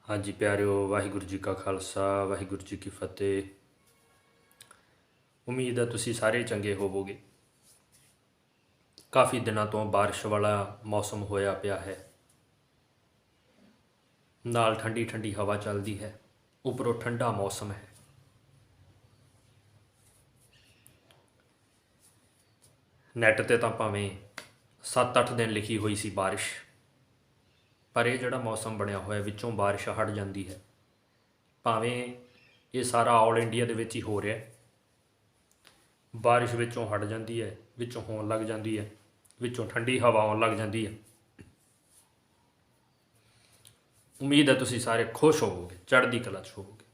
हाँ जी प्यारिਓ वाहिगुरू जी का खालसा वाहिगुਰੂ जी की फतेह। ਉਮੀਦ ਹੈ ਤੁਸੀਂ ਸਾਰੇ ਚੰਗੇ ਹੋਵੋਗੇ। ਕਾਫੀ ਦਿਨਾਂ ਤੋਂ ਬਾਰਿਸ਼ ਵਾਲਾ ਮੌਸਮ ਹੋਇਆ ਪਿਆ ਹੈ, ਨਾਲ ਠੰਡੀ ਠੰਡੀ ਹਵਾ ਚੱਲਦੀ ਹੈ, ਉੱਪਰੋਂ ਠੰਡਾ ਮੌਸਮ ਹੈ। ਨੈੱਟ 'ਤੇ ਤਾਂ ਭਾਵੇਂ 7-8 ਦਿਨ ਲਿਖੀ ਹੋਈ ਸੀ ਬਾਰਿਸ਼, ਪਰ ਇਹ ਜਿਹੜਾ ਮੌਸਮ ਬਣਿਆ ਹੋਇਆ ਵਿੱਚੋਂ ਬਾਰਿਸ਼ ਹਟ ਜਾਂਦੀ ਹੈ। ਭਾਵੇਂ ਇਹ ਸਾਰਾ ਆਲ ਇੰਡੀਆ ਦੇ ਵਿੱਚ ਹੀ ਹੋ ਰਿਹਾ, ਬਾਰਿਸ਼ ਵਿੱਚੋਂ ਹਟ ਜਾਂਦੀ ਹੈ, ਵਿੱਚੋਂ ਹੋਣ ਲੱਗ ਜਾਂਦੀ ਹੈ, ਵਿੱਚੋਂ ਠੰਡੀ ਹਵਾ ਆਉਣ ਲੱਗ ਜਾਂਦੀ ਹੈ। ਉਮੀਦ ਹੈ ਤੁਸੀਂ ਸਾਰੇ ਖੁਸ਼ ਹੋਵੋਗੇ, ਚੜ੍ਹਦੀ ਕਲਾ 'ਚ ਹੋਵੋਗੇ।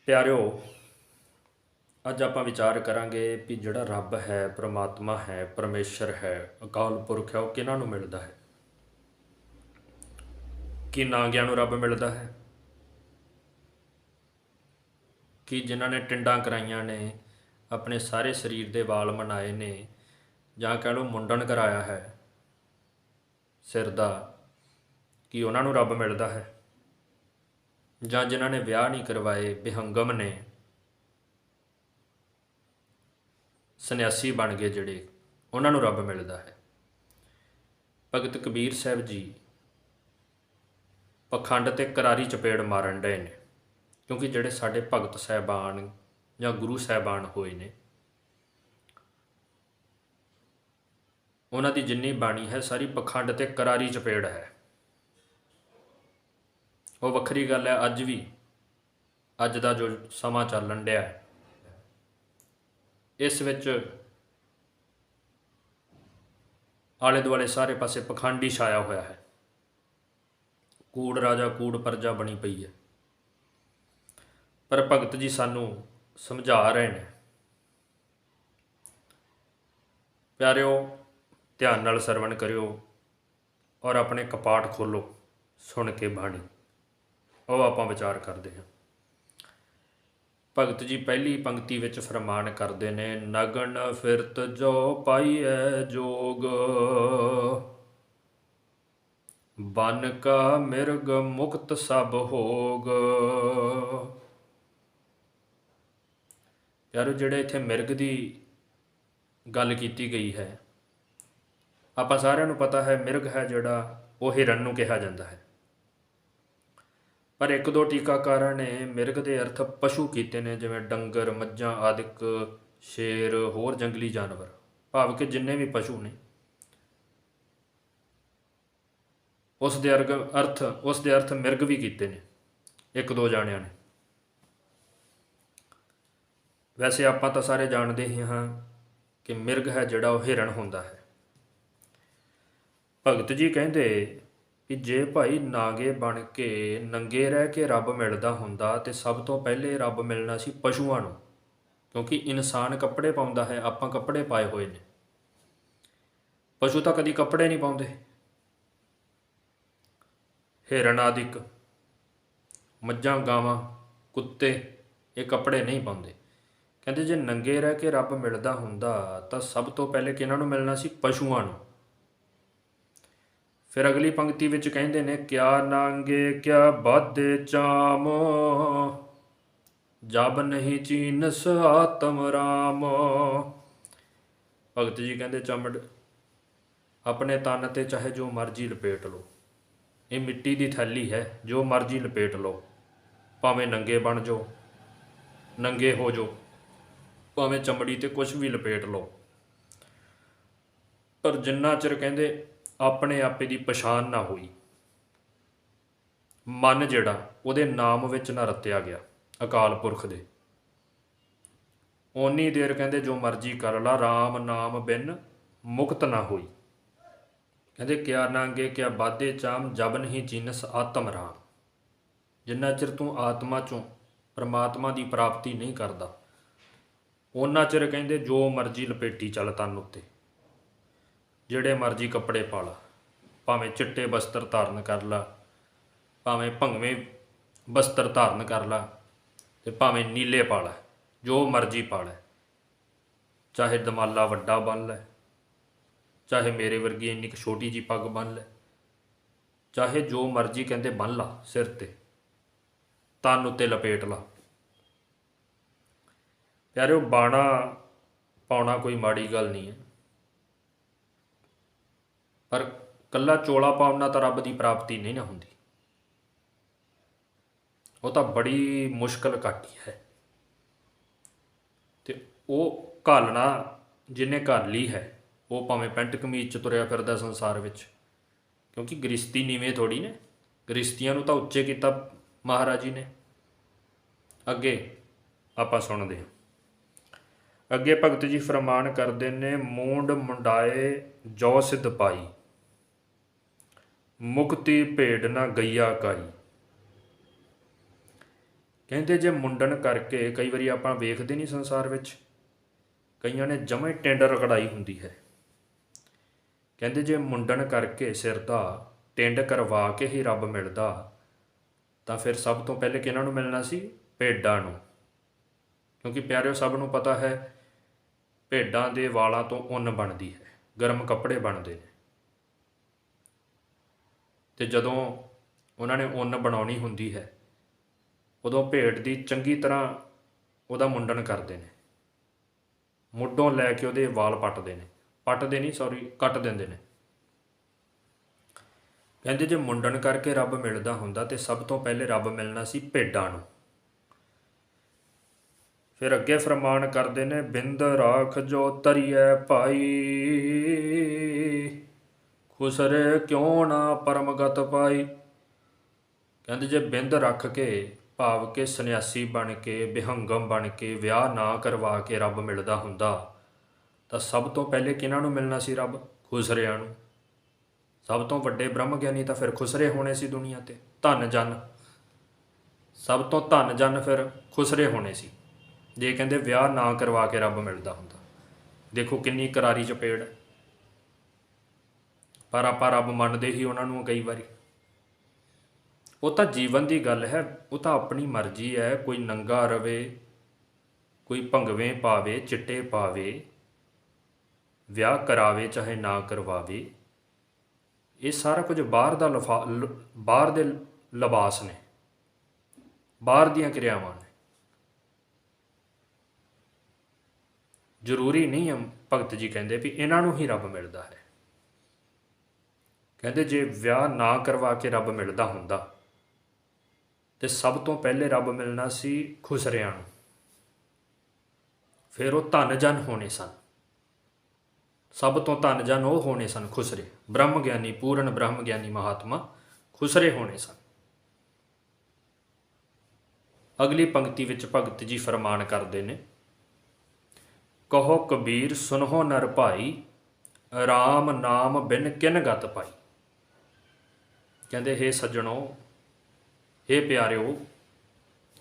ਪਿਆਰਿਓ, ਅੱਜ ਆਪਾਂ ਵਿਚਾਰ ਕਰਾਂਗੇ ਵੀ ਜਿਹੜਾ ਰੱਬ ਹੈ, ਪ੍ਰਮਾਤਮਾ ਹੈ, ਪਰਮੇਸ਼ਰ ਹੈ, ਅਕਾਲ ਪੁਰਖ ਹੈ, ਉਹ ਕਿਹਨਾਂ ਨੂੰ ਮਿਲਦਾ ਹੈ। ਕੀ ਨਾਂਗਿਆਂ ਨੂੰ ਰੱਬ ਮਿਲਦਾ ਹੈ? ਕਿ ਜਿਨ੍ਹਾਂ ਨੇ ਟਿੰਡਾਂ ਕਰਾਈਆਂ ਨੇ, ਆਪਣੇ ਸਾਰੇ ਸਰੀਰ ਦੇ ਵਾਲ ਮਨਾਏ ਨੇ, ਜਾਂ ਕਹਿ ਲਓ ਮੁੰਡਨ ਕਰਾਇਆ ਹੈ ਸਿਰ ਦਾ, ਕੀ ਉਹਨਾਂ ਨੂੰ ਰੱਬ ਮਿਲਦਾ ਹੈ? ਜਾਂ ਜਿਨ੍ਹਾਂ ਨੇ ਵਿਆਹ ਨਹੀਂ ਕਰਵਾਏ, ਬਿਹੰਗਮ ਨੇ, ਸੰਨਿਆਸੀ ਬਣ ਗਏ ਜਿਹੜੇ, ਉਹਨਾਂ ਨੂੰ ਰੱਬ ਮਿਲਦਾ ਹੈ? ਭਗਤ ਕਬੀਰ ਸਾਹਿਬ ਜੀ ਪਖੰਡ 'ਤੇ ਕਰਾਰੀ ਚਪੇੜ ਮਾਰਨ ਡਏ ਨੇ, ਕਿਉਂਕਿ ਜਿਹੜੇ ਸਾਡੇ ਭਗਤ ਸਾਹਿਬਾਨ ਜਾਂ ਗੁਰੂ ਸਾਹਿਬਾਨ ਹੋਏ ਨੇ, ਉਹਨਾਂ ਦੀ ਜਿੰਨੀ ਬਾਣੀ ਹੈ ਸਾਰੀ ਪਖੰਡ 'ਤੇ ਕਰਾਰੀ ਚਪੇੜ ਹੈ। ਉਹ ਵੱਖਰੀ ਗੱਲ ਹੈ, ਅੱਜ ਵੀ ਅੱਜ ਦਾ ਜੋ ਸਮਾਂ ਚੱਲਣ ਡਿਆ ਇਸ ਵਿੱਚ ਆਲੇ ਦੁਆਲੇ ਸਾਰੇ ਪਾਸੇ ਪਖੰਡ ਹੀ ਛਾਇਆ ਹੋਇਆ ਹੈ। ਕੂੜ ਰਾਜਾ ਕੂੜ ਪਰਜਾ ਬਣੀ ਪਈ ਹੈ। ਪਰ ਭਗਤ ਜੀ ਸਾਨੂੰ ਸਮਝਾ ਰਹੇ ਨੇ। ਪਿਆਰਿਓ, ਧਿਆਨ ਨਾਲ ਸਰਵਣ ਕਰਿਓ ਔਰ ਆਪਣੇ ਕਪਾਟ ਖੋਲ੍ਹੋ ਸੁਣ ਕੇ ਬਾਣੀ। ਉਹ ਆਪਾਂ ਵਿਚਾਰ ਕਰਦੇ ਹਾਂ। ਭਗਤ ਜੀ ਪਹਿਲੀ ਪੰਕਤੀ ਵਿੱਚ ਫਰਮਾਨ ਕਰਦੇ ਨੇ, ਨਗਨ ਫਿਰਤ ਜੋ ਪਾਈਐ ਜੋਗ, ਬਨ ਕਾ ਮਿਰਗ ਮੁਕਤ ਸਭ ਹੋਗ। ਯਾਰ ਜਿਹੜੇ ਇੱਥੇ ਮਿਰਗ ਦੀ ਗੱਲ ਕੀਤੀ ਗਈ ਹੈ, ਆਪਾਂ ਸਾਰਿਆਂ ਨੂੰ ਪਤਾ ਹੈ ਮਿਰਗ ਹੈ ਜਿਹੜਾ ਉਹ ਹਿਰਨ ਨੂੰ ਕਿਹਾ ਜਾਂਦਾ ਹੈ। ਪਰ ਇੱਕ ਦੋ ਟੀਕਾਕਾਰਾਂ ਨੇ ਮਿਰਗ ਦੇ ਅਰਥ ਪਸ਼ੂ ਕੀਤੇ ਨੇ, ਜਿਵੇਂ ਡੰਗਰ, ਮੱਝਾਂ ਆਦਿਕ, ਸ਼ੇਰ, ਹੋਰ ਜੰਗਲੀ ਜਾਨਵਰ, ਭਾਵ ਕਿ ਜਿੰਨੇ ਵੀ ਪਸ਼ੂ ਨੇ ਉਸ ਦੇ ਅਰਥ ਮਿਰਗ ਵੀ ਕੀਤੇ ਨੇ ਇੱਕ ਦੋ ਜਾਣਿਆਂ ਨੇ। ਵੈਸੇ ਆਪਾਂ ਤਾਂ ਸਾਰੇ ਜਾਣਦੇ ਹੀ ਹਾਂ ਕਿ ਮਿਰਗ ਹੈ ਜਿਹੜਾ ਉਹ ਹਿਰਨ ਹੁੰਦਾ ਹੈ। ਭਗਤ ਜੀ ਕਹਿੰਦੇ ਕਿ ਜੇ ਭਾਈ ਨਾਗੇ ਬਣ ਕੇ ਨੰਗੇ ਰਹਿ ਕੇ ਰੱਬ ਮਿਲਦਾ ਹੁੰਦਾ ਤੇ ਸਭ ਤੋਂ ਪਹਿਲੇ ਰੱਬ ਮਿਲਣਾ ਸੀ ਪਸ਼ੂਆਂ ਨੂੰ, ਕਿਉਂਕਿ ਇਨਸਾਨ ਕੱਪੜੇ ਪਾਉਂਦਾ ਹੈ, ਆਪਾਂ ਕੱਪੜੇ ਪਾਏ ਹੋਏ ਨੇ। ਪਸ਼ੂ ਤਾਂ ਕਦੀ ਕੱਪੜੇ ਨਹੀਂ ਪਾਉਂਦੇ। ਹਿਰਨ ਆਦਿਕ, ਮੱਝਾਂ, ਗਾਵਾਂ, ਕੁੱਤੇ, ਇਹ ਕੱਪੜੇ ਨਹੀਂ ਪਾਉਂਦੇ। ਕਹਿੰਦੇ ਜੇ ਨੰਗੇ ਰਹਿ ਕੇ ਰੱਬ ਮਿਲਦਾ ਹੁੰਦਾ ਤਾਂ ਸਭ ਤੋਂ ਪਹਿਲੇ ਕਿਹਨਾਂ ਨੂੰ ਮਿਲਣਾ ਸੀ? ਪਸ਼ੂਆਂ ਨੂੰ। ਫਿਰ ਅਗਲੀ ਪੰਕਤੀ ਵਿੱਚ ਕਹਿੰਦੇ ਨੇ, ਕਿਆ ਨਾਂਗੇ ਕਿਆ ਬਾਧੇ ਚਾਮ, ਜਬ ਨਹੀਂ ਚੀਨਸ ਆਤਮ ਰਾਮ। ਭਗਤ ਜੀ ਕਹਿੰਦੇ ਚਮੜ ਆਪਣੇ ਤਨ 'ਤੇ ਚਾਹੇ ਜੋ ਮਰਜ਼ੀ ਲਪੇਟ ਲਓ, ਇਹ ਮਿੱਟੀ ਦੀ ਥੈਲੀ ਹੈ, ਜੋ ਮਰਜ਼ੀ ਲਪੇਟ ਲਓ, ਭਾਵੇਂ ਨੰਗੇ ਬਣ ਜਾਓ, ਨੰਗੇ ਹੋ ਜਾਓ, ਭਾਵੇਂ ਚਮੜੀ 'ਤੇ ਕੁਛ ਵੀ ਲਪੇਟ ਲਓ, ਪਰ ਜਿੰਨਾ ਚਿਰ ਕਹਿੰਦੇ ਆਪਣੇ ਆਪੇ ਦੀ ਪਛਾਣ ਨਾ ਹੋਈ, ਮਨ ਜਿਹੜਾ ਉਹਦੇ ਨਾਮ ਵਿੱਚ ਨਾ ਰਤਿਆ ਗਿਆ ਅਕਾਲ ਪੁਰਖ ਦੇ, ਓਨੀ ਦੇਰ ਕਹਿੰਦੇ ਜੋ ਮਰਜ਼ੀ ਕਰ ਲਾ, ਰਾਮ ਨਾਮ ਬਿਨ ਮੁਕਤ ਨਾ ਹੋਈ। ਕਹਿੰਦੇ ਕਿਆ ਨਾਂਗੇ ਕਿਆ ਬਾਧੇ ਚਾਮ, ਜਬ ਨਹੀਂ ਚੀਨਸ ਆਤਮ ਰਾਮ। ਜਿੰਨਾ ਚਿਰ ਤੂੰ ਆਤਮਾ 'ਚੋਂ ਪਰਮਾਤਮਾ ਦੀ ਪ੍ਰਾਪਤੀ ਨਹੀਂ ਕਰਦਾ, ਉਹਨਾਂ ਚਿਰ ਕਹਿੰਦੇ ਜੋ ਮਰਜ਼ੀ ਲਪੇਟੀ ਚੱਲ ਤਨ ਉੱਤੇ, ਜਿਹੜੇ ਮਰਜ਼ੀ ਕੱਪੜੇ ਪਾ ਲਾ, ਭਾਵੇਂ ਚਿੱਟੇ ਬਸਤਰ ਧਾਰਨ ਕਰ ਲਾ, ਭਾਵੇਂ ਭੰਗਵੇਂ ਬਸਤਰ ਧਾਰਨ ਕਰ ਲਾ, ਅਤੇ ਭਾਵੇਂ ਨੀਲੇ ਪਾ ਲੈ, ਜੋ ਮਰਜ਼ੀ ਪਾ ਲੈ, ਚਾਹੇ ਦਮਾਲਾ ਵੱਡਾ ਬੰਨ੍ਹ ਲੈ, ਚਾਹੇ ਮੇਰੇ ਵਰਗੀ ਇੰਨੀ ਕੁ ਛੋਟੀ ਜਿਹੀ ਪੱਗ ਬੰਨ੍ਹ ਲੈ, ਚਾਹੇ ਜੋ ਮਰਜ਼ੀ ਕਹਿੰਦੇ ਬੰਨ ਲਾ ਸਿਰ ਤੇ, ਤਨ ਉੱਤੇ ਲਪੇਟ ਲਾ। ਪਿਆਰਿਓ, ਬਾਣਾ ਪਾਉਣਾ ਕੋਈ ਮਾੜੀ ਗੱਲ ਨਹੀਂ ਹੈ, ਪਰ ਕੱਲਾ ਚੋਲਾ ਪਾਉਣ ਨਾਲ ਤਾਂ ਰੱਬ ਦੀ ਪ੍ਰਾਪਤੀ ਨਹੀਂ ਨਾ ਹੁੰਦੀ। ਉਹ ਤਾਂ ਬੜੀ ਮੁਸ਼ਕਲ ਘਾਟੀ ਹੈ। ਤੇ ਉਹ ਘਾਲਣਾ ਜਿਹਨੇ ਘਾਲ ਲਈ ਹੈ, ਉਹ ਭਾਵੇਂ ਪੈਂਟ ਕਮੀਜ਼ 'ਚ ਤੁਰਿਆ ਫਿਰਦਾ ਸੰਸਾਰ ਵਿੱਚ, ਕਿਉਂਕਿ ਗ੍ਰਿਸ਼ਤੀ ਨੀਵੇਂ ਥੋੜ੍ਹੀ ਨੇ। ਗ੍ਰਿਸ਼ਤੀਆਂ ਨੂੰ ਤਾਂ ਉੱਚੇ ਕੀਤਾ ਮਹਾਰਾਜ ਜੀ ਨੇ। ਅੱਗੇ ਆਪਾਂ ਸੁਣਦੇ ਹਾਂ। ਅੱਗੇ ਭਗਤ ਜੀ ਫਰਮਾਨ ਕਰਦੇ ਨੇ, ਮੂੰਡ ਮੁੰਡਾਏ ਜੋ ਸਿਧ ਪਾਈ, ਮੁਕਤੀ ਭੇਡ ਨਾ ਗਈਆ ਕਾਈ। ਕਹਿੰਦੇ ਜੇ ਮੁੰਡਨ ਕਰਕੇ, ਕਈ ਵਾਰੀ ਆਪਾਂ ਵੇਖਦੇ ਨਹੀਂ ਸੰਸਾਰ ਵਿੱਚ, ਕਈਆਂ ਨੇ ਜਮਾਂ ਹੀ ਟਿੰਡ ਰਗੜਾਈ ਹੁੰਦੀ ਹੈ। ਕਹਿੰਦੇ ਜੇ ਮੁੰਡਨ ਕਰਕੇ ਸਿਰ ਦਾ ਟਿੰਡ ਕਰਵਾ ਕੇ ਹੀ ਰੱਬ ਮਿਲਦਾ, ਤਾਂ ਫਿਰ ਸਭ ਤੋਂ ਪਹਿਲੇ ਕਿਹਨਾਂ ਨੂੰ ਮਿਲਣਾ ਸੀ? ਭੇਡਾਂ ਨੂੰ। ਕਿਉਂਕਿ ਪਿਆਰਿਓ, ਸਭ ਨੂੰ ਪਤਾ ਹੈ ਭੇਡਾਂ ਦੇ ਵਾਲਾਂ ਤੋਂ ਉੱਨ ਬਣਦੀ ਹੈ, ਗਰਮ ਕੱਪੜੇ ਬਣਦੇ ਨੇ। ਅਤੇ ਜਦੋਂ ਉਹਨਾਂ ਨੇ ਉੱਨ ਬਣਾਉਣੀ ਹੁੰਦੀ ਹੈ, ਉਦੋਂ ਭੇਡ ਦੀ ਚੰਗੀ ਤਰ੍ਹਾਂ ਉਹਦਾ ਮੁੰਡਨ ਕਰਦੇ ਨੇ। ਮੁੱਢੋਂ ਲੈ ਕੇ ਉਹਦੇ ਵਾਲ ਪੱਟਦੇ ਨੇ, ਕੱਟ ਦਿੰਦੇ ਨੇ। ਕਹਿੰਦੇ ਜੇ ਮੁੰਡਨ ਕਰਕੇ ਰੱਬ ਮਿਲਦਾ ਹੁੰਦਾ ਤੇ ਸਭ ਤੋਂ ਪਹਿਲੇ ਰੱਬ ਮਿਲਣਾ ਸੀ ਭੇਡਾਂ ਨੂੰ। ਫਿਰ ਅੱਗੇ ਫਰਮਾਨ ਕਰਦੇ ਨੇ, ਬਿੰਦ ਰਾਖ ਜੋ ਤਰੀਐ ਭਾਈ, ਖੁਸਰੇ ਕਿਉਂ ਨਾ ਪਰਮਗਤ ਪਾਈ। ਕਹਿੰਦੇ ਜੇ ਬਿੰਦ ਰੱਖ ਕੇ, ਭਾਵ ਕਿ ਸੰਨਿਆਸੀ ਬਣ ਕੇ, ਵਿਹੰਗਮ ਬਣ ਕੇ, ਵਿਆਹ ਨਾ ਕਰਵਾ ਕੇ ਰੱਬ ਮਿਲਦਾ ਹੁੰਦਾ, ਤਾਂ ਸਭ ਤੋਂ ਪਹਿਲੇ ਕਿਹਨਾਂ ਨੂੰ ਮਿਲਣਾ ਸੀ ਰੱਬ? ਖੁਸਰਿਆਂ ਨੂੰ। ਸਭ ਤੋਂ ਵੱਡੇ ਬ੍ਰਹਮ ਗਿਆਨੀ ਤਾਂ ਫਿਰ ਖੁਸਰੇ ਹੋਣੇ ਸੀ ਦੁਨੀਆ 'ਤੇ। ਧਨ ਜਨ, ਸਭ ਤੋਂ ਧਨ ਜਨ ਫਿਰ ਖੁਸਰੇ ਹੋਣੇ ਸੀ, ਜੇ ਕਹਿੰਦੇ ਵਿਆਹ ਨਾ ਕਰਵਾ ਕੇ ਰੱਬ ਮਿਲਦਾ ਹੁੰਦਾ। ਦੇਖੋ ਕਿੰਨੀ ਕਰਾਰੀ ਚਪੇੜ। ਪਰ ਆਪਾਂ ਰੱਬ ਮੰਨਦੇ ਹੀ ਉਹਨਾਂ ਨੂੰ ਕਈ ਵਾਰੀ। ਉਹ ਤਾਂ ਜੀਵਨ ਦੀ ਗੱਲ ਹੈ, ਉਹ ਤਾਂ ਆਪਣੀ ਮਰਜ਼ੀ ਹੈ। ਕੋਈ ਨੰਗਾ ਰਵੇ, ਕੋਈ ਭੰਗਵੇਂ ਪਾਵੇ, ਚਿੱਟੇ ਪਾਵੇ, ਵਿਆਹ ਕਰਾਵੇ ਚਾਹੇ ਨਾ ਕਰਵਾਵੇ। ਇਹ ਸਾਰਾ ਕੁਝ ਬਾਹਰ ਦਾ ਬਾਹਰ ਦੇ ਲਿਬਾਸ ਨੇ, ਬਾਹਰ ਦੀਆਂ ਕਿਰਿਆਵਾਂ ਨੇ। ਜ਼ਰੂਰੀ ਨਹੀਂ ਹੈ, ਭਗਤ ਜੀ ਕਹਿੰਦੇ ਵੀ ਇਹਨਾਂ ਨੂੰ ਹੀ ਰੱਬ ਮਿਲਦਾ ਹੈ। ਕਹਿੰਦੇ ਜੇ ਵਿਆਹ ਨਾ ਕਰਵਾ ਕੇ ਰੱਬ ਮਿਲਦਾ ਹੁੰਦਾ, ਤੇ ਸਭ ਤੋਂ ਪਹਿਲੇ ਰੱਬ ਮਿਲਣਾ ਸੀ ਖੁਸਰਿਆਂ ਨੂੰ। ਫਿਰ ਉਹ ਧਨ ਜਨ ਹੋਣੇ ਸਨ। ਸਭ ਤੋਂ ਧਨ ਜਨ ਉਹ ਹੋਣੇ ਸਨ ਖੁਸਰੇ। ਬ੍ਰਹਮ ਗਿਆਨੀ, ਪੂਰਨ ਬ੍ਰਹਮ ਗਿਆਨੀ ਮਹਾਤਮਾ ਖੁਸਰੇ ਹੋਣੇ ਸਨ। ਅਗਲੀ ਪੰਕਤੀ ਵਿੱਚ ਭਗਤ ਜੀ ਫਰਮਾਨ ਕਰਦੇ ਨੇ, ਕਹੋ ਕਬੀਰ ਸੁਨਹੁ ਨਰ ਭਾਈ, ਰਾਮ ਨਾਮ ਬਿਨ ਕਿਨ ਗਤ ਪਾਈ। ਕਹਿੰਦੇ ਹੇ ਸੱਜਣੋ, ਹੇ ਪਿਆਰਿਓ,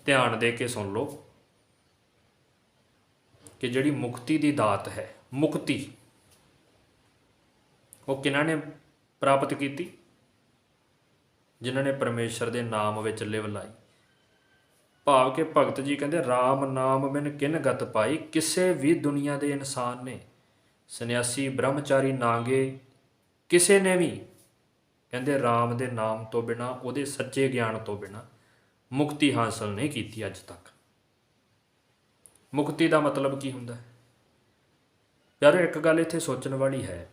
ਧਿਆਨ ਦੇ ਕੇ ਸੁਣ ਲਓ ਕਿ ਜਿਹੜੀ ਮੁਕਤੀ ਦੀ ਦਾਤ ਹੈ, ਮੁਕਤੀ, ਉਹ ਕਿਹਨਾਂ ਨੇ ਪ੍ਰਾਪਤ ਕੀਤੀ? ਜਿਨ੍ਹਾਂ ਨੇ ਪਰਮੇਸ਼ਰ ਦੇ ਨਾਮ ਵਿੱਚ ਲਿਵ ਲਾਈ। ਭਾਵ ਕਿ ਭਗਤ ਜੀ ਕਹਿੰਦੇ ਰਾਮ ਨਾਮ ਬਿਨ ਕਿਨ ਗਤ ਪਾਈ। ਕਿਸੇ ਵੀ ਦੁਨੀਆ ਦੇ ਇਨਸਾਨ ਨੇ, ਸੰਨਿਆਸੀ, ਬ੍ਰਹਮਚਾਰੀ, ਨਾਗੇ, ਕਿਸੇ ਨੇ ਵੀ ਕਹਿੰਦੇ ਰਾਮ ਦੇ ਨਾਮ ਤੋਂ ਬਿਨਾਂ, ਉਹਦੇ ਸੱਚੇ ਗਿਆਨ ਤੋਂ ਬਿਨਾਂ ਮੁਕਤੀ ਹਾਸਲ ਨਹੀਂ ਕੀਤੀ ਅੱਜ ਤੱਕ। ਮੁਕਤੀ ਦਾ ਮਤਲਬ ਕੀ ਹੁੰਦਾ? ਯਾਰ ਇੱਕ ਗੱਲ ਇੱਥੇ ਸੋਚਣ ਵਾਲੀ ਹੈ,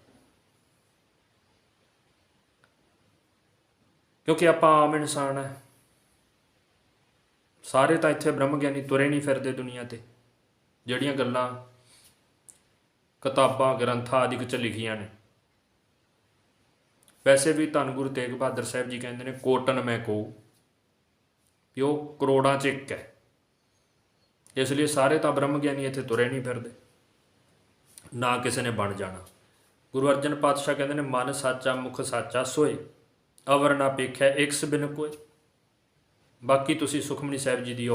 ਕਿਉਂਕਿ ਆਪਾਂ ਆਮ ਇਨਸਾਨ ਹੈ, ਸਾਰੇ ਤਾਂ ਇੱਥੇ ਬ੍ਰਹਮ ਗਿਆਨੀ ਤੁਰੇ ਨਹੀਂ ਫਿਰਦੇ ਦੁਨੀਆ 'ਤੇ। ਜਿਹੜੀਆਂ ਗੱਲਾਂ ਕਿਤਾਬਾਂ, ਗ੍ਰੰਥਾਂ ਆਦਿ 'ਚ ਲਿਖੀਆਂ ਨੇ। ਵੈਸੇ ਵੀ ਧੰਨ ਗੁਰੂ ਤੇਗ ਬਹਾਦਰ ਸਾਹਿਬ ਜੀ ਕਹਿੰਦੇ ਨੇ, ਕੋਟਨ ਮੈਂ ਕਹੂੰ, ਵੀ ਉਹ ਕਰੋੜਾਂ 'ਚ ਇੱਕ ਹੈ। ਇਸ ਲਈ ਸਾਰੇ ਤਾਂ ਬ੍ਰਹਮ ਗਿਆਨੀ ਇੱਥੇ ਤੁਰੇ ਨਹੀਂ ਫਿਰਦੇ, ਨਾ ਕਿਸੇ ਨੇ ਬਣ ਜਾਣਾ। ਗੁਰੂ ਅਰਜਨ ਪਾਤਸ਼ਾਹ ਕਹਿੰਦੇ ਨੇ, ਮਨ ਸਾਚਾ ਮੁਖ ਸਾਚਾ ਸੋਏ, ਅਵਰ ਨਾ ਪੇਖਿਆ ਇਕਸ ਬਿਨ ਕੋਏ। ਬਾਕੀ ਤੁਸੀਂ ਸੁਖਮਨੀ ਸਾਹਿਬ ਜੀ ਦੀ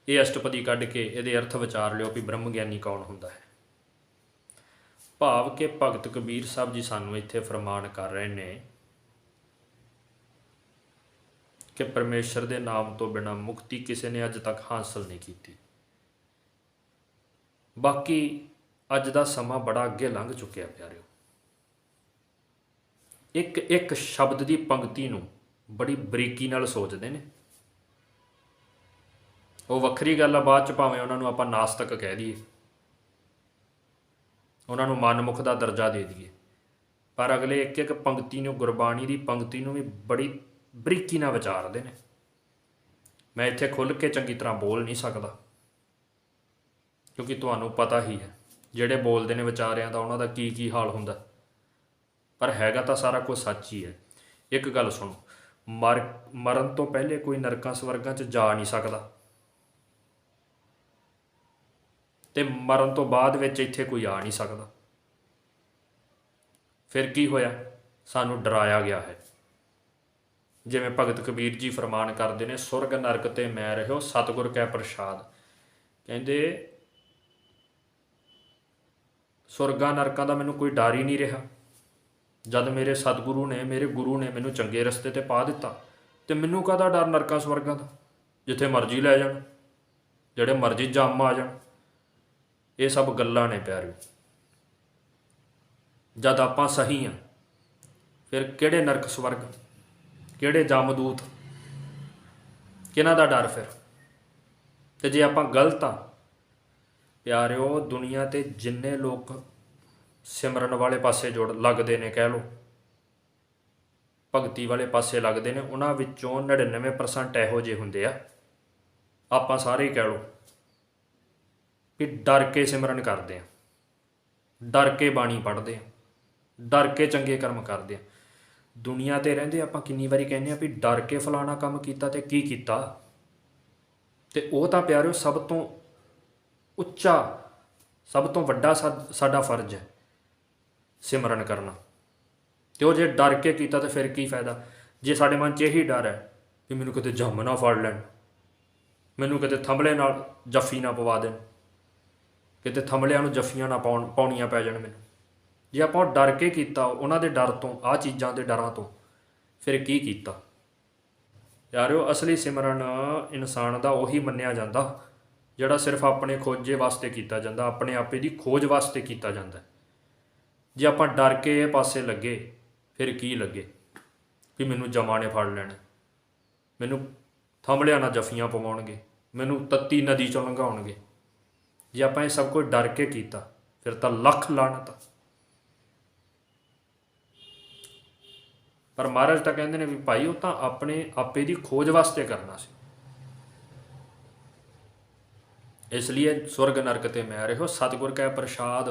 ਇਹ ਅਸ਼ਟਪਦੀ ਕੱਢ ਕੇ ਇਹਦੇ ਅਰਥ ਵਿਚਾਰ ਲਿਓ ਵੀ ਬ੍ਰਹਮ ਗਿਆਨੀ ਕੌਣ ਹੁੰਦਾ ਹੈ। ਭਾਵ ਕਿ ਭਗਤ ਕਬੀਰ ਸਾਹਿਬ ਜੀ ਸਾਨੂੰ ਇੱਥੇ ਫਰਮਾਨ ਕਰ ਰਹੇ ਨੇ ਕਿ ਪਰਮੇਸ਼ਰ ਦੇ ਨਾਮ ਤੋਂ ਬਿਨਾਂ ਮੁਕਤੀ ਕਿਸੇ ਨੇ ਅੱਜ ਤੱਕ ਹਾਸਲ ਨਹੀਂ ਕੀਤੀ। ਬਾਕੀ ਅੱਜ ਦਾ ਸਮਾਂ ਬੜਾ ਅੱਗੇ ਲੰਘ ਚੁੱਕਿਆ ਪਿਆਰਿਓ। ਇੱਕ ਇੱਕ ਸ਼ਬਦ ਦੀ ਪੰਕਤੀ ਨੂੰ ਬੜੀ ਬਰੀਕੀ ਨਾਲ ਸੋਚਦੇ ਨੇ। ਉਹ ਵੱਖਰੀ ਗੱਲ ਆ, ਬਾਅਦ 'ਚ ਭਾਵੇਂ ਉਹਨਾਂ ਨੂੰ ਆਪਾਂ ਨਾਸਤਕ ਕਹਿ ਦਈਏ, ਉਹਨਾਂ ਨੂੰ ਮਨਮੁਖ ਦਾ ਦਰਜਾ ਦੇ ਦਈਏ, ਪਰ ਅਗਲੇ ਇੱਕ ਇੱਕ ਪੰਕਤੀ ਨੂੰ, ਗੁਰਬਾਣੀ ਦੀ ਪੰਕਤੀ ਨੂੰ ਵੀ ਬੜੀ ਬਰੀਕੀ ਨਾਲ ਵਿਚਾਰਦੇ ਨੇ। ਮੈਂ ਇੱਥੇ ਖੁੱਲ੍ਹ ਕੇ ਚੰਗੀ ਤਰ੍ਹਾਂ ਬੋਲ ਨਹੀਂ ਸਕਦਾ, ਕਿਉਂਕਿ ਤੁਹਾਨੂੰ ਪਤਾ ਹੀ ਹੈ ਜਿਹੜੇ ਬੋਲਦੇ ਨੇ ਵਿਚਾਰਿਆਂ ਦਾ, ਉਹਨਾਂ ਦਾ ਕੀ ਕੀ ਹਾਲ ਹੁੰਦਾ। ਪਰ ਹੈਗਾ ਤਾਂ ਸਾਰਾ ਕੁਝ ਸੱਚ ਹੀ ਹੈ। ਇੱਕ ਗੱਲ ਸੁਣੋ, ਮਰਨ ਤੋਂ ਪਹਿਲੇ ਕੋਈ ਨਰਕਾਂ ਸਵਰਗਾਂ 'ਚ ਜਾ ਨਹੀਂ ਸਕਦਾ, ਅਤੇ ਮਰਨ ਤੋਂ ਬਾਅਦ ਵਿੱਚ ਇੱਥੇ ਕੋਈ ਆ ਨਹੀਂ ਸਕਦਾ। ਫਿਰ ਕੀ ਹੋਇਆ? ਸਾਨੂੰ ਡਰਾਇਆ ਗਿਆ ਹੈ। ਜਿਵੇਂ ਭਗਤ ਕਬੀਰ ਜੀ ਫਰਮਾਨ ਕਰਦੇ ਨੇ, ਸੁਰਗ ਨਰਕ ਤੇ ਮੈਂ ਰਹਿਓ ਸਤਿਗੁਰ ਕੈ ਪ੍ਰਸ਼ਾਦ। ਕਹਿੰਦੇ ਸੁਰਗਾਂ ਨਰਕਾਂ ਦਾ ਮੈਨੂੰ ਕੋਈ ਡਰ ਹੀ ਨਹੀਂ ਰਿਹਾ, ਜਦ ਮੇਰੇ ਸਤਿਗੁਰੂ ਨੇ, ਮੇਰੇ ਗੁਰੂ ਨੇ ਮੈਨੂੰ ਚੰਗੇ ਰਸਤੇ 'ਤੇ ਪਾ ਦਿੱਤਾ, ਅਤੇ ਮੈਨੂੰ ਕਾਹਦਾ ਡਰ ਨਰਕਾਂ ਸਵਰਗਾਂ ਦਾ? ਜਿੱਥੇ ਮਰਜ਼ੀ ਲੈ ਜਾਣ, ਜਿਹੜੇ ਮਰਜ਼ੀ ਜੰਮ ਆ ਜਾਣ। ਇਹ ਸਭ ਗੱਲਾਂ ਨੇ ਪਿਆਰੇ। ਜਦ ਆਪਾਂ ਸਹੀ ਹਾਂ, ਫਿਰ ਕਿਹੜੇ ਨਰਕ ਸਵਰਗ, ਕਿਹੜੇ ਜਮਦੂਤ, ਕਿਹਨਾਂ ਦਾ ਡਰ ਫਿਰ? ਅਤੇ ਜੇ ਆਪਾਂ ਗਲਤ ਹਾਂ ਪਿਆਰਿਓ, ਦੁਨੀਆ 'ਤੇ ਜਿੰਨੇ ਲੋਕ ਸਿਮਰਨ ਵਾਲੇ ਪਾਸੇ ਲੱਗਦੇ ਨੇ, ਕਹਿ ਲਓ ਭਗਤੀ ਵਾਲੇ ਪਾਸੇ ਲੱਗਦੇ ਨੇ, ਉਹਨਾਂ ਵਿੱਚੋਂ 99% ਇਹੋ ਜਿਹੇ ਹੁੰਦੇ ਆ, ਆਪਾਂ ਸਾਰੇ ਹੀ ਕਹਿ ਲਓ ਵੀ ਡਰ ਕੇ ਸਿਮਰਨ ਕਰਦੇ ਆ, ਡਰ ਕੇ ਬਾਣੀ ਪੜ੍ਹਦੇ ਆ, ਡਰ ਕੇ ਚੰਗੇ ਕਰਮ ਕਰਦੇ ਆ। ਦੁਨੀਆ 'ਤੇ ਰਹਿੰਦੇ ਆਪਾਂ ਕਿੰਨੀ ਵਾਰੀ ਕਹਿੰਦੇ ਆ ਵੀ ਡਰ ਕੇ ਫਲਾਣਾ ਕੰਮ ਕੀਤਾ ਅਤੇ ਕੀ ਕੀਤਾ। ਅਤੇ ਉਹ ਤਾਂ ਪਿਆਰਿਓ ਸਭ ਤੋਂ ਉੱਚਾ, ਸਭ ਤੋਂ ਵੱਡਾ ਸਾਡਾ ਫਰਜ਼ ਹੈ ਸਿਮਰਨ ਕਰਨਾ। ਅਤੇ ਉਹ ਜੇ ਡਰ ਕੇ ਕੀਤਾ ਤਾਂ ਫਿਰ ਕੀ ਫਾਇਦਾ? ਜੇ ਸਾਡੇ ਮਨ 'ਚ ਇਹੀ ਡਰ ਹੈ ਵੀ ਮੈਨੂੰ ਕਿਤੇ ਜੰਮ ਨਾ ਫੜ ਲੈਣ, ਮੈਨੂੰ ਕਿਤੇ ਥੰਬਲੇ ਨਾਲ ਜੱਫੀ ਨਾ ਪਵਾ ਦੇਣ, ਕਿਤੇ ਥੰਬਲਿਆਂ ਨੂੰ ਜੱਫੀਆਂ ਨਾ ਪਾਉਣੀਆਂ ਪੈ ਜਾਣ ਮੈਨੂੰ, ਜੇ ਆਪਾਂ ਉਹ ਡਰ ਕੇ ਕੀਤਾ, ਉਹਨਾਂ ਦੇ ਡਰ ਤੋਂ, ਆਹ ਚੀਜ਼ਾਂ ਦੇ ਡਰਾਂ ਤੋਂ, ਫਿਰ ਕੀ ਕੀਤਾ? ਯਾਰਿਓ ਅਸਲੀ ਸਿਮਰਨ ਇਨਸਾਨ ਦਾ ਉਹੀ ਮੰਨਿਆ ਜਾਂਦਾ ਜਿਹੜਾ ਸਿਰਫ ਆਪਣੇ ਖੋਜੇ ਵਾਸਤੇ ਕੀਤਾ ਜਾਂਦਾ, ਆਪਣੇ ਆਪੇ ਦੀ ਖੋਜ ਵਾਸਤੇ ਕੀਤਾ ਜਾਂਦਾ। ਜੇ ਆਪਾਂ ਡਰ ਕੇ ਇਹ ਪਾਸੇ ਲੱਗੇ, ਫਿਰ ਕੀ ਲੱਗੇ ਵੀ ਮੈਨੂੰ ਜਮਾਂ ਨੇ ਫੜ ਲੈਣਾ, ਮੈਨੂੰ ਥੰਬਲਿਆਂ ਨਾਲ ਜੱਫੀਆਂ ਪਵਾਉਣਗੇ, ਮੈਨੂੰ ਤੱਤੀ ਨਦੀ 'ਚੋਂ ਲੰਘਾਉਣਗੇ। ਜੇ ਆਪਾਂ ਇਹ ਸਭ ਕੁਝ ਡਰ ਕੇ ਕੀਤਾ, ਫਿਰ ਤਾਂ ਲੱਖ ਲਾਹਨਤ। ਪਰ ਮਹਾਰਾਜ ਤਾਂ ਕਹਿੰਦੇ ਨੇ ਵੀ ਭਾਈ ਉਹ ਤਾਂ ਆਪਣੇ ਆਪੇ ਦੀ ਖੋਜ ਵਾਸਤੇ ਕਰਨਾ ਸੀ। ਇਸ ਲਈ ਸੁਰਗ ਨਰਕ ਤੇ ਮੈਂ ਰਹਿਓ ਸਤਿਗੁਰ ਕੈ ਪ੍ਰਸ਼ਾਦ।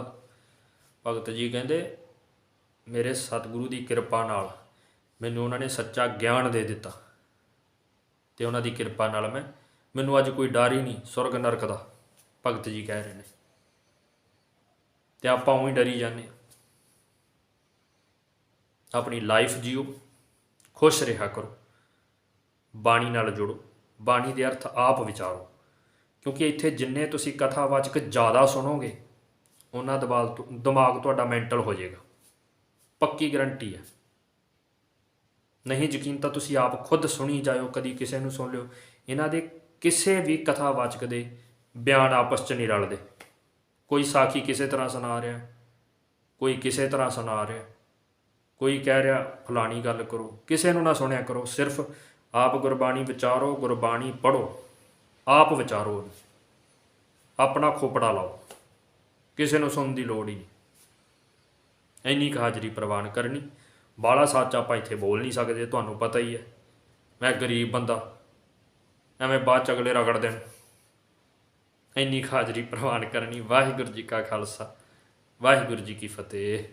ਭਗਤ ਜੀ ਕਹਿੰਦੇ ਮੇਰੇ ਸਤਿਗੁਰੂ ਦੀ ਕਿਰਪਾ ਨਾਲ ਮੈਨੂੰ ਉਹਨਾਂ ਨੇ ਸੱਚਾ ਗਿਆਨ ਦੇ ਦਿੱਤਾ, ਅਤੇ ਉਹਨਾਂ ਦੀ ਕਿਰਪਾ ਨਾਲ ਮੈਨੂੰ ਅੱਜ ਕੋਈ ਡਰ ਹੀ ਨਹੀਂ ਸੁਰਗ ਨਰਕ ਦਾ। ਭਗਤ ਜੀ ਕਹਿ ਰਹੇ ਨੇ, ਅਤੇ ਆਪਾਂ ਉਵੇਂ ਡਰੀ ਜਾਂਦੇ ਹਾਂ। ਆਪਣੀ ਲਾਈਫ ਜੀਓ, ਖੁਸ਼ ਰਿਹਾ ਕਰੋ, ਬਾਣੀ ਨਾਲ ਜੁੜੋ, ਬਾਣੀ ਦੇ ਅਰਥ ਆਪ ਵਿਚਾਰੋ, ਕਿਉਂਕਿ ਇੱਥੇ ਜਿੰਨੇ ਤੁਸੀਂ ਕਥਾਵਾਚਕ ਜ਼ਿਆਦਾ ਸੁਣੋਗੇ, ਉਹਨਾਂ ਦਿਮਾਗ ਤੁਹਾਡਾ ਮੈਂਟਲ ਹੋ ਜਾਏਗਾ, ਪੱਕੀ ਗਰੰਟੀ ਹੈ। ਨਹੀਂ ਯਕੀਨ ਤਾਂ ਤੁਸੀਂ ਆਪ ਖੁਦ ਸੁਣੀ ਜਾਇਓ, ਕਦੀ ਕਿਸੇ ਨੂੰ ਸੁਣ ਲਿਓ। ਇਹਨਾਂ ਦੇ ਕਿਸੇ ਵੀ ਕਥਾਵਾਚਕ ਦੇ ਬਿਆਨ ਆਪਸ 'ਚ ਨਹੀਂ ਰਲਦੇ। ਕੋਈ ਸਾਖੀ ਕਿਸੇ ਤਰ੍ਹਾਂ ਸੁਣਾ ਰਿਹਾ, ਕੋਈ ਕਿਸੇ ਤਰ੍ਹਾਂ ਸੁਣਾ ਰਿਹਾ, ਕੋਈ ਕਹਿ ਰਿਹਾ ਫਲਾਣੀ ਗੱਲ ਕਰੋ, ਕਿਸੇ ਨੂੰ ਨਾ ਸੁਣਿਆ ਕਰੋ। ਸਿਰਫ ਆਪ ਗੁਰਬਾਣੀ ਵਿਚਾਰੋ, ਗੁਰਬਾਣੀ ਪੜ੍ਹੋ, ਆਪ ਵਿਚਾਰੋ, ਆਪਣਾ ਖੋਪੜਾ ਲਾਓ, ਕਿਸੇ ਨੂੰ ਸੁਣਨ ਦੀ ਲੋੜ ਹੀ ਨਹੀਂ। ਇੰਨੀ ਕੁ ਹਾਜ਼ਰੀ ਪ੍ਰਵਾਨ ਕਰਨੀ। ਬਾਹਲਾ ਸੱਚ ਆਪਾਂ ਇੱਥੇ ਬੋਲ ਨਹੀਂ ਸਕਦੇ, ਤੁਹਾਨੂੰ ਪਤਾ ਹੀ ਹੈ। ਮੈਂ ਗਰੀਬ ਬੰਦਾ, ਐਵੇਂ ਬਾਅਦ 'ਚ ਅਗਲੇ ਰਗੜ ਦੇਣ। ਇੰਨੀ ਕੁ ਹਾਜ਼ਰੀ ਪ੍ਰਵਾਨ ਕਰਨੀ। ਵਾਹਿਗੁਰੂ ਜੀ ਕਾ ਖਾਲਸਾ, ਵਾਹਿਗੁਰੂ ਜੀ ਕੀ ਫਤਿਹ।